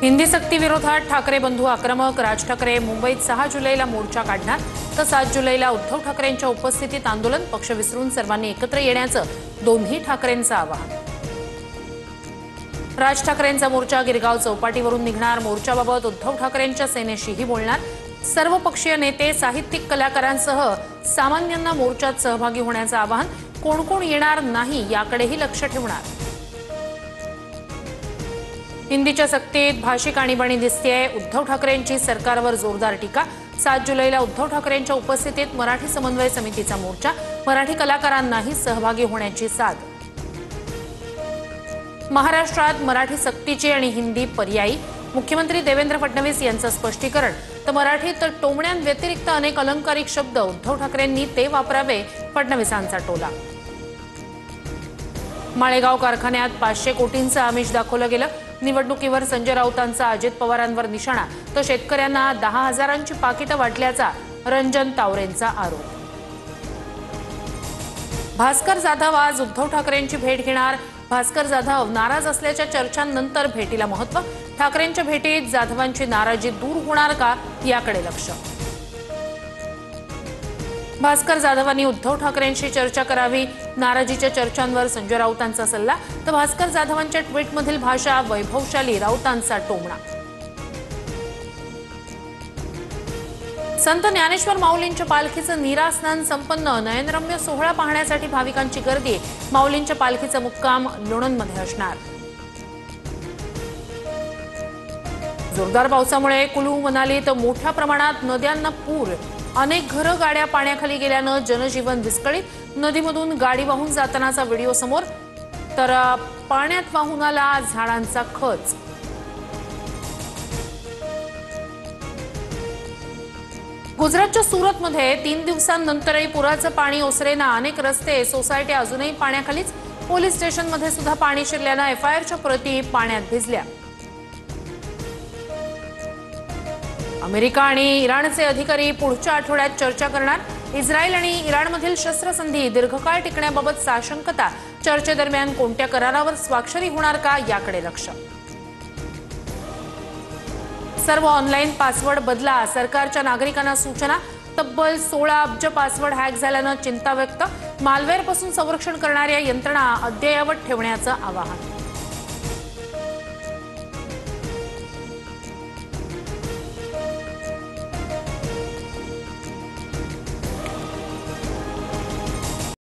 हिंदी सक्ती विरोधात ठाकरे बंधू आक्रमक। राज ठाकरे मुंबईत 6 जुलैला मोर्चा काढणार, तर 7 जुलैला उद्धव ठाकरेंच्या उपस्थितीत आंदोलन। पक्ष विसरून सर्वांनी एकत्र येण्याचं दोन्ही ठाकरेंचं आवाहन। राज ठाकरेंचा मोर्चा गिरगाव चौपाटीवरून निघणार। मोर्चाबाबत उद्धव ठाकरेंच्या सेनेशीही बोलणार। सर्व पक्षीय नेते, साहित्यिक, कलाकारांसह सामान्यांना मोर्चात सहभागी होण्याचं आवाहन। कोण कोण येणार नाही याकडेही लक्ष ठेवणार। हिंदीच्या सक्तीत भाषिक आणीबाणी दिसतेय। उद्धव ठाकरेंची सरकारवर जोरदार टीका। 7 जुलैला उद्धव ठाकरेंच्या उपस्थितीत मराठी समन्वय समितीचा मोर्चा। मराठी कलाकारांनाही सहभागी होण्याची साद। महाराष्ट्रात मराठी सक्तीची आणि हिंदी पर्यायी। मुख्यमंत्री देवेंद्र फडणवीस यांचं स्पष्टीकरण। तर मराठीत टोमण्यांव्यतिरिक्त अनेक अलंकारिक शब्द उद्धव ठाकरेंनी ते वापरावे, फडणवीसांचा टोला। माळेगाव कारखान्यात 500 कोटींचं आमिष दाखवलं गेलं। निवडणुकीवर संजय राऊतांचा अजित पवारांवर निशाणा, तर शेतकऱ्यांना 10,000ची पाकिटं वाटल्याचा रंजन तावरेंचा आरोप। भास्कर जाधव आज उद्धव ठाकरेंची भेट घेणार। भास्कर जाधव नाराज असल्याच्या चर्चांनंतर भेटीला महत्त्व। ठाकरेंच्या भेटीत जाधवांची नाराजी दूर होणार का याकडे लक्ष। भास्कर जाधवांनी उद्धव ठाकरेंशी चर्चा करावी। नाराजीच्या चर्चांवर संजय राऊतांचा सल्ला, तर भास्कर जाधवांच्या ट्विटमधील भाषा वैभवशाली, राऊतांचा टोमणा। संत ज्ञानेश्वर माऊलींच्या पालखीचं नीरा स्नान संपन्न। नयनरम्य सोहळा पाहण्यासाठी भाविकांची गर्दी। माऊलींच्या पालखीचा मुक्काम लोणंदमध्ये असणार। जोरदार पावसामुळे कुलू मनालीत मोठ्या प्रमाणात नद्यांना पूर। अनेक घरं, गाड्या पाण्याखाली गेल्यानं जनजीवन विस्कळीत। नदीमधून गाडी वाहून जातानाचा व्हिडिओ समोर, तर पाण्यात वाहून आला झाडांचा खच। गुजरातच्या सुरतमध्ये 3 दिवसांनंतरही पुराचं पाणी ओसरेना। अनेक रस्ते, सोसायट्या अजूनही पाण्याखालीच। पोलीस स्टेशनमध्ये सुद्धा पाणी शिरल्यानं एफआयआरच्या प्रती पाण्यात भिजल्या। अमेरिका आणि इराणचे अधिकारी पुढच्या आठवड्यात चर्चा करणार। इस्रायल आणि इराणमधील शस्त्रसंधी दीर्घकाळ टिकण्याबाबत साशंकता। चर्चेदरम्यान कोणत्या करारावर स्वाक्षरी होणार का याकडे लक्ष। सर्व ऑनलाईन पासवर्ड बदला, सरकारच्या नागरिकांना सूचना। तब्बल 16 अब्ज पासवर्ड हॅक झाल्यानं चिंता व्यक्त। मालवेअरपासून संरक्षण करणाऱ्या यंत्रणा अद्ययावत ठेवण्याचं आवाहन।